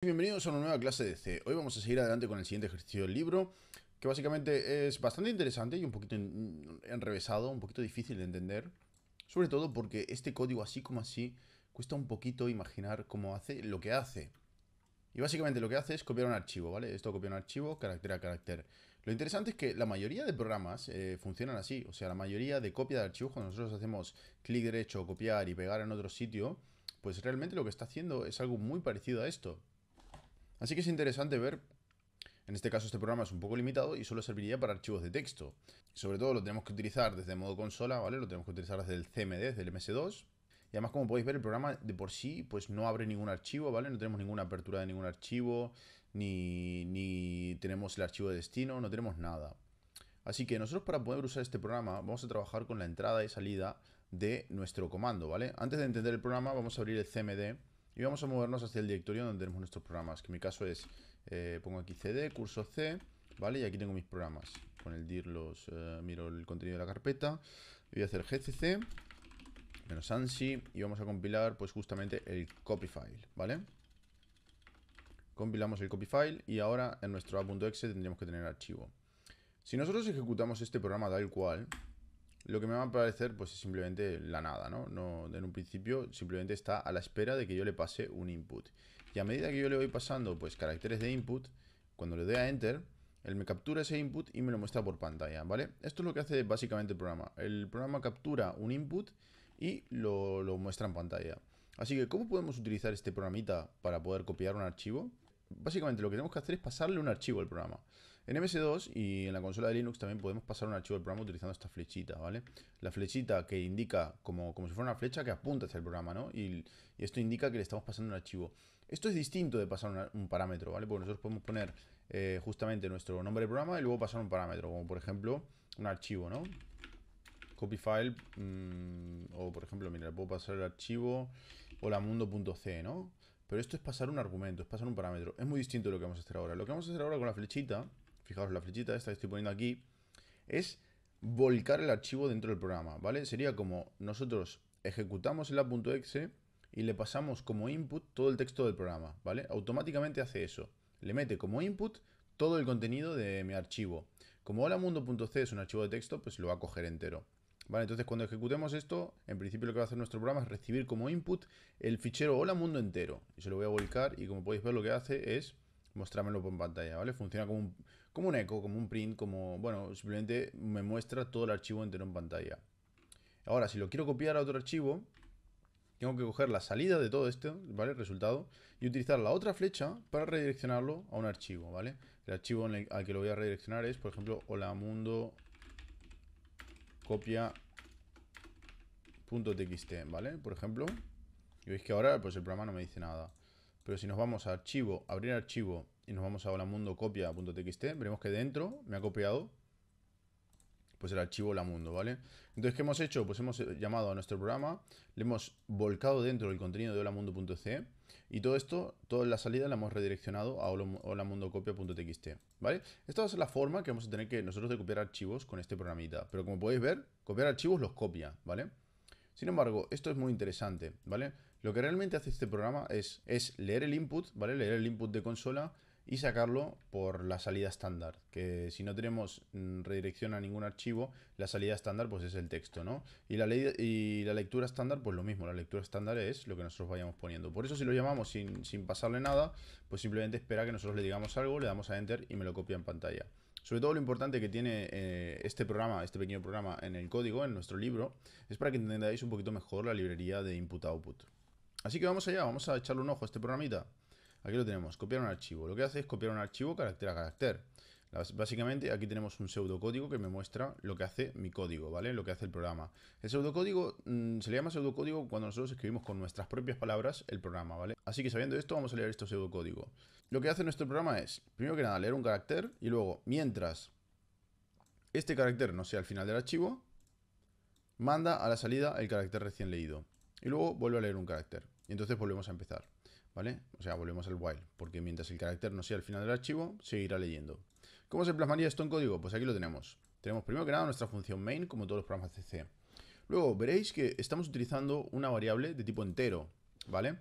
Bienvenidos a una nueva clase de C. Hoy vamos a seguir adelante con el siguiente ejercicio del libro, que básicamente es bastante interesante y un poquito enrevesado, un poquito difícil de entender, sobre todo porque este código así como así cuesta un poquito imaginar cómo hace lo que hace. Y básicamente lo que hace es copiar un archivo, ¿vale? Esto copia un archivo, carácter a carácter. Lo interesante es que la mayoría de programas funcionan así, o sea, la mayoría de copia de archivos, cuando nosotros hacemos clic derecho, copiar y pegar en otro sitio, pues realmente lo que está haciendo es algo muy parecido a esto. Así que es interesante ver, en este caso este programa es un poco limitado y solo serviría para archivos de texto. Sobre todo lo tenemos que utilizar desde modo consola, ¿vale? Lo tenemos que utilizar desde el CMD, desde el MS2. Y además, como podéis ver, el programa de por sí pues no abre ningún archivo, ¿vale? No tenemos ninguna apertura de ningún archivo, ni tenemos el archivo de destino, no tenemos nada. Así que nosotros para poder usar este programa vamos a trabajar con la entrada y salida de nuestro comando, ¿vale? Antes de entender el programa vamos a abrir el CMD y vamos a movernos hacia el directorio donde tenemos nuestros programas, que en mi caso es, pongo aquí cd, curso C, ¿vale? Y aquí tengo mis programas. Con el dir miro el contenido de la carpeta, voy a hacer gcc, menos ANSI, y vamos a compilar pues justamente el copy file, ¿vale? Compilamos el copy file y ahora en nuestro a.exe tendríamos que tener archivo. Si nosotros ejecutamos este programa tal cual, lo que me va a aparecer pues es simplemente la nada, ¿no? En un principio simplemente está a la espera de que yo le pase un input. Y a medida que yo le voy pasando pues caracteres de input, cuando le doy a enter, él me captura ese input y me lo muestra por pantalla, ¿vale? Esto es lo que hace básicamente el programa. El programa captura un input y lo muestra en pantalla. Así que, ¿cómo podemos utilizar este programita para poder copiar un archivo? Básicamente lo que tenemos que hacer es pasarle un archivo al programa. En MS2 y en la consola de Linux también podemos pasar un archivo al programa utilizando esta flechita, ¿vale? La flechita que indica como si fuera una flecha que apunta hacia el programa, ¿no? Y esto indica que le estamos pasando un archivo. Esto es distinto de pasar un parámetro, ¿vale? Porque nosotros podemos poner justamente nuestro nombre de programa y luego pasar un parámetro, como por ejemplo un archivo, ¿no? Copy file, o por ejemplo, mira, le puedo pasar el archivo holamundo.c, ¿no? Pero esto es pasar un argumento, es pasar un parámetro. Es muy distinto de lo que vamos a hacer ahora. Lo que vamos a hacer ahora con la flechita, fijaos, la flechita esta que estoy poniendo aquí, es volcar el archivo dentro del programa, ¿vale? Sería como nosotros ejecutamos el a.exe y le pasamos como input todo el texto del programa, ¿vale? Automáticamente hace eso. Le mete como input todo el contenido de mi archivo. Como holamundo.c es un archivo de texto, pues lo va a coger entero. Vale, entonces cuando ejecutemos esto, en principio lo que va a hacer nuestro programa es recibir como input el fichero hola mundo entero. Y se lo voy a volcar y como podéis ver lo que hace es mostrármelo en pantalla, ¿vale? Funciona como un eco, como un print, bueno, simplemente me muestra todo el archivo entero en pantalla. Ahora, si lo quiero copiar a otro archivo, tengo que coger la salida de todo esto, ¿vale? El resultado, y utilizar la otra flecha para redireccionarlo a un archivo, ¿vale? El archivo al que lo voy a redireccionar es, por ejemplo, hola mundo copia.txt, ¿vale? Por ejemplo, y veis que ahora pues el programa no me dice nada. Pero si nos vamos a archivo, abrir archivo y nos vamos a holamundo copia.txt, veremos que dentro me ha copiado pues el archivo holamundo, ¿vale? Entonces, ¿qué hemos hecho? Pues hemos llamado a nuestro programa, le hemos volcado dentro del contenido de holamundo.c y todo esto, toda la salida la hemos redireccionado a holamundocopia.txt, ¿vale? Esta va a ser la forma que vamos a tener que nosotros de copiar archivos con este programita. Pero como podéis ver, copiar archivos los copia, ¿vale? Sin embargo, esto es muy interesante, ¿vale? Lo que realmente hace este programa es leer el input, ¿vale? Leer el input de consola y sacarlo por la salida estándar, que si no tenemos redirección a ningún archivo, la salida estándar pues es el texto, ¿no? Y la lectura estándar pues lo mismo, la lectura estándar es lo que nosotros vayamos poniendo. Por eso si lo llamamos sin pasarle nada, pues simplemente espera que nosotros le digamos algo, le damos a enter y me lo copia en pantalla. Sobre todo lo importante que tiene este programa, este pequeño programa en el código, en nuestro libro, es para que entendáis un poquito mejor la librería de input-output. Así que vamos allá, vamos a echarle un ojo a este programita. Aquí lo tenemos, copiar un archivo. Lo que hace es copiar un archivo carácter a carácter. Básicamente aquí tenemos un pseudocódigo que me muestra lo que hace mi código, ¿vale? Lo que hace el programa. El pseudocódigo se le llama pseudocódigo cuando nosotros escribimos con nuestras propias palabras el programa, ¿vale? Así que sabiendo esto vamos a leer este pseudocódigo. Lo que hace nuestro programa es, primero que nada, leer un carácter y luego, mientras este carácter no sea el final del archivo, manda a la salida el carácter recién leído. Y luego vuelve a leer un carácter. Y entonces volvemos a empezar, ¿vale? O sea, volvemos al while, porque mientras el carácter no sea el final del archivo, seguirá leyendo. ¿Cómo se plasmaría esto en código? Pues aquí lo tenemos. Tenemos primero que nada nuestra función main, como todos los programas de C. Luego veréis que estamos utilizando una variable de tipo entero, ¿vale?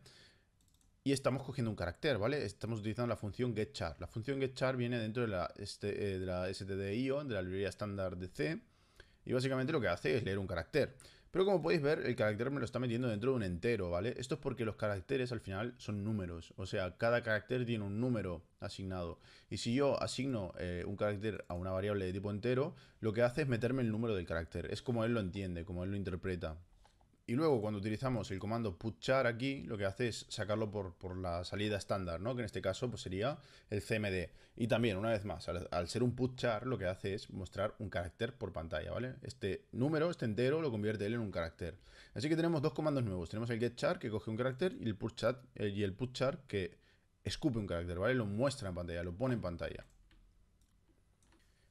y estamos cogiendo un carácter, ¿vale? Estamos utilizando la función getChar. La función getChar viene dentro de la stdio, de la librería estándar de C, y básicamente lo que hace es leer un carácter. Pero como podéis ver, el carácter me lo está metiendo dentro de un entero, ¿vale? Esto es porque los caracteres al final son números. O sea, cada carácter tiene un número asignado. Y si yo asigno un carácter a una variable de tipo entero, lo que hace es meterme el número del carácter. Es como él lo entiende, como él lo interpreta. Y luego cuando utilizamos el comando putchar aquí, lo que hace es sacarlo por la salida estándar, ¿no? Que en este caso pues, sería el CMD. Y también, una vez más, al ser un putchar, lo que hace es mostrar un carácter por pantalla, ¿vale? Este número, este entero, lo convierte él en un carácter. Así que tenemos dos comandos nuevos. Tenemos el getChar, que coge un carácter, y el putchar, que escupe un carácter, ¿vale? Lo muestra en pantalla, lo pone en pantalla.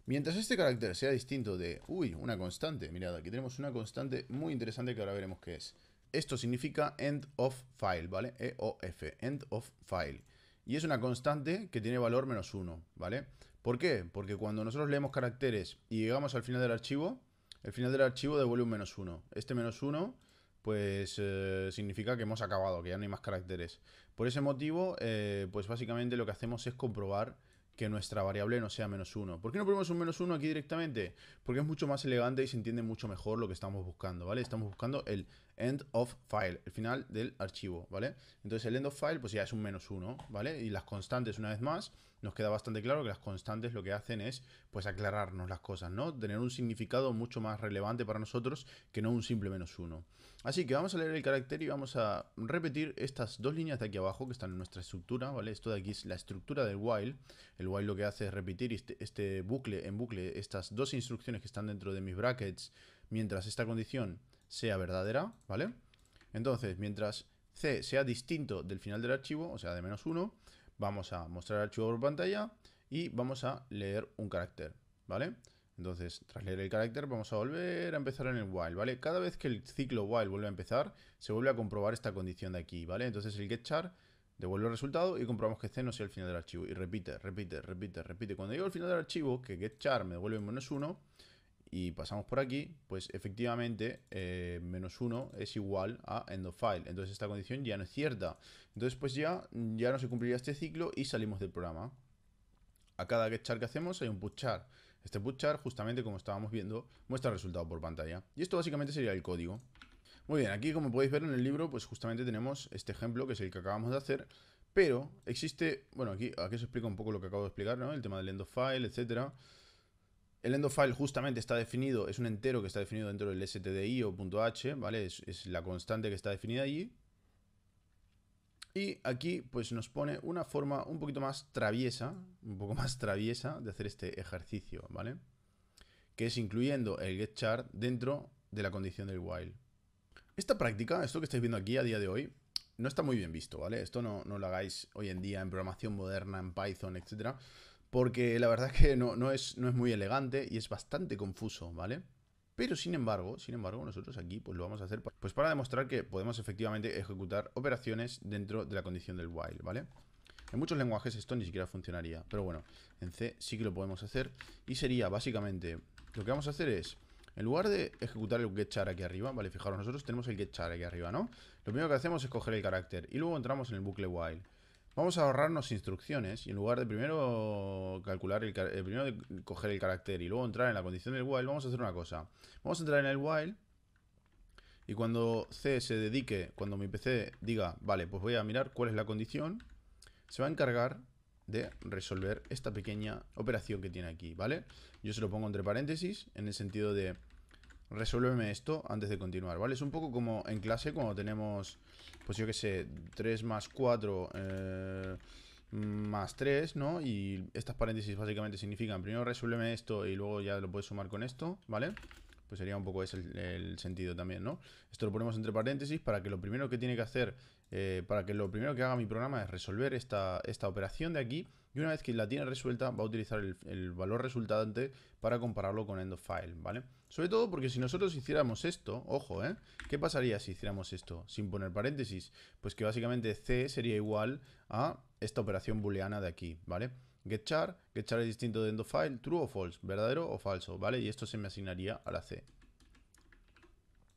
Mientras este carácter sea distinto de, una constante, mirad, aquí tenemos una constante muy interesante que ahora veremos qué es. Esto significa end of file, ¿vale? EOF, end of file. Y es una constante que tiene valor -1, ¿vale? ¿Por qué? Porque cuando nosotros leemos caracteres y llegamos al final del archivo, el final del archivo devuelve un -1. Este -1, pues significa que hemos acabado, que ya no hay más caracteres. Por ese motivo, pues básicamente lo que hacemos es comprobar que nuestra variable no sea -1. ¿Por qué no ponemos un -1 aquí directamente? Porque es mucho más elegante y se entiende mucho mejor lo que estamos buscando, ¿vale? Estamos buscando el end of file, el final del archivo, ¿vale? Entonces el end of file pues ya es un -1, ¿vale? Y las constantes, una vez más, nos queda bastante claro que las constantes lo que hacen es pues aclararnos las cosas, ¿no? Tener un significado mucho más relevante para nosotros que no un simple -1. Así que vamos a leer el carácter y vamos a repetir estas dos líneas de aquí abajo que están en nuestra estructura, ¿vale? Esto de aquí es la estructura del while. El while lo que hace es repetir este bucle en bucle, estas dos instrucciones que están dentro de mis brackets, mientras esta condición sea verdadera, ¿vale? Entonces, mientras C sea distinto del final del archivo, o sea, de -1, vamos a mostrar el archivo por pantalla y vamos a leer un carácter, ¿vale? Entonces, tras leer el carácter, vamos a volver a empezar en el while, ¿vale? Cada vez que el ciclo while vuelve a empezar, se vuelve a comprobar esta condición de aquí, ¿vale? Entonces el getChar devuelve el resultado y comprobamos que C no sea el final del archivo. Y repite, repite, repite, repite. Cuando llego al final del archivo, que getChar me devuelve -1, y pasamos por aquí, pues efectivamente -1 es igual a end of file. Entonces esta condición ya no es cierta. Entonces pues ya no se cumpliría este ciclo y salimos del programa. A cada getChar que hacemos hay un putchar. Este putchar, justamente como estábamos viendo, muestra el resultado por pantalla. Y esto básicamente sería el código. Muy bien, aquí como podéis ver en el libro, pues justamente tenemos este ejemplo, que es el que acabamos de hacer, pero existe, bueno, aquí os explico un poco lo que acabo de explicar, ¿no? El tema del end of file, etcétera. El end of file justamente está definido, es un entero que está definido dentro del stdio o .h, ¿vale? Es la constante que está definida allí. Y aquí pues nos pone una forma un poquito más traviesa, un poco más traviesa de hacer este ejercicio, ¿vale? Que es incluyendo el getChar dentro de la condición del while. Esta práctica, esto que estáis viendo aquí a día de hoy, no está muy bien visto, ¿vale? Esto no lo hagáis hoy en día en programación moderna, en Python, etcétera, porque la verdad es que no es muy elegante y es bastante confuso, ¿vale? Pero sin embargo, nosotros aquí pues lo vamos a hacer pues para demostrar que podemos efectivamente ejecutar operaciones dentro de la condición del while, ¿vale? En muchos lenguajes esto ni siquiera funcionaría, pero bueno, en C sí que lo podemos hacer y sería básicamente, lo que vamos a hacer es, en lugar de ejecutar el getChar aquí arriba, vale, fijaros, nosotros tenemos el getChar aquí arriba, ¿no? Lo primero que hacemos es coger el carácter y luego entramos en el bucle while. Vamos a ahorrarnos instrucciones y en lugar de primero calcular primero de coger el carácter y luego entrar en la condición del while, vamos a hacer una cosa. Vamos a entrar en el while y cuando C se dedique, cuando mi PC diga, vale, pues voy a mirar cuál es la condición, se va a encargar de resolver esta pequeña operación que tiene aquí, ¿vale? Yo se lo pongo entre paréntesis en el sentido de resuélveme esto antes de continuar, ¿vale? Es un poco como en clase cuando tenemos, pues yo que sé, 3 más 4 más 3, ¿no? Y estas paréntesis básicamente significan primero resuélveme esto y luego ya lo puedes sumar con esto, ¿vale? Pues sería un poco ese el sentido también, ¿no? Esto lo ponemos entre paréntesis para que lo primero que tiene que hacer, para que lo primero que haga mi programa es resolver esta operación de aquí. Y una vez que la tiene resuelta, va a utilizar el valor resultante para compararlo con end of file, ¿vale? Sobre todo porque si nosotros hiciéramos esto, ojo, ¿qué pasaría si hiciéramos esto sin poner paréntesis? Pues que básicamente C sería igual a esta operación booleana de aquí, ¿vale? getChar es distinto de end of file, true o false, verdadero o falso, ¿vale? Y esto se me asignaría a la C.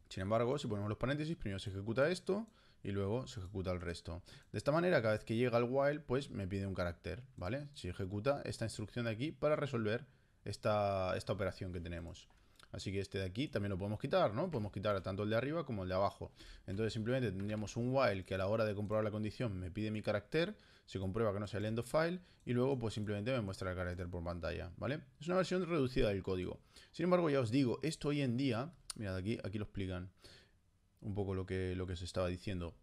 Sin embargo, si ponemos los paréntesis, primero se ejecuta esto y luego se ejecuta el resto. De esta manera, cada vez que llega al while, pues me pide un carácter, ¿vale? Se ejecuta esta instrucción de aquí para resolver esta operación que tenemos. Así que este de aquí también lo podemos quitar, ¿no? Podemos quitar tanto el de arriba como el de abajo. Entonces simplemente tendríamos un while que a la hora de comprobar la condición me pide mi carácter, se comprueba que no sea el end of file y luego pues simplemente me muestra el carácter por pantalla, ¿vale? Es una versión reducida del código. Sin embargo, ya os digo, esto hoy en día, mirad aquí lo explican un poco lo que se estaba diciendo.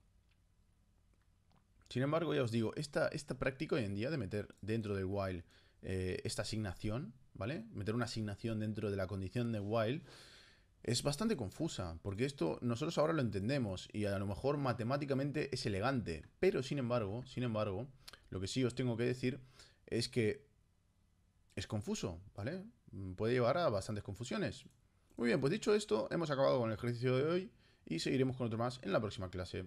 Sin embargo, ya os digo, esta práctica hoy en día de meter dentro del while esta asignación, ¿vale? Meter una asignación dentro de la condición de while es bastante confusa, porque esto nosotros ahora lo entendemos y a lo mejor matemáticamente es elegante, pero sin embargo, lo que sí os tengo que decir es que es confuso, ¿vale? Puede llevar a bastantes confusiones. Muy bien, pues dicho esto, hemos acabado con el ejercicio de hoy y seguiremos con otro más en la próxima clase.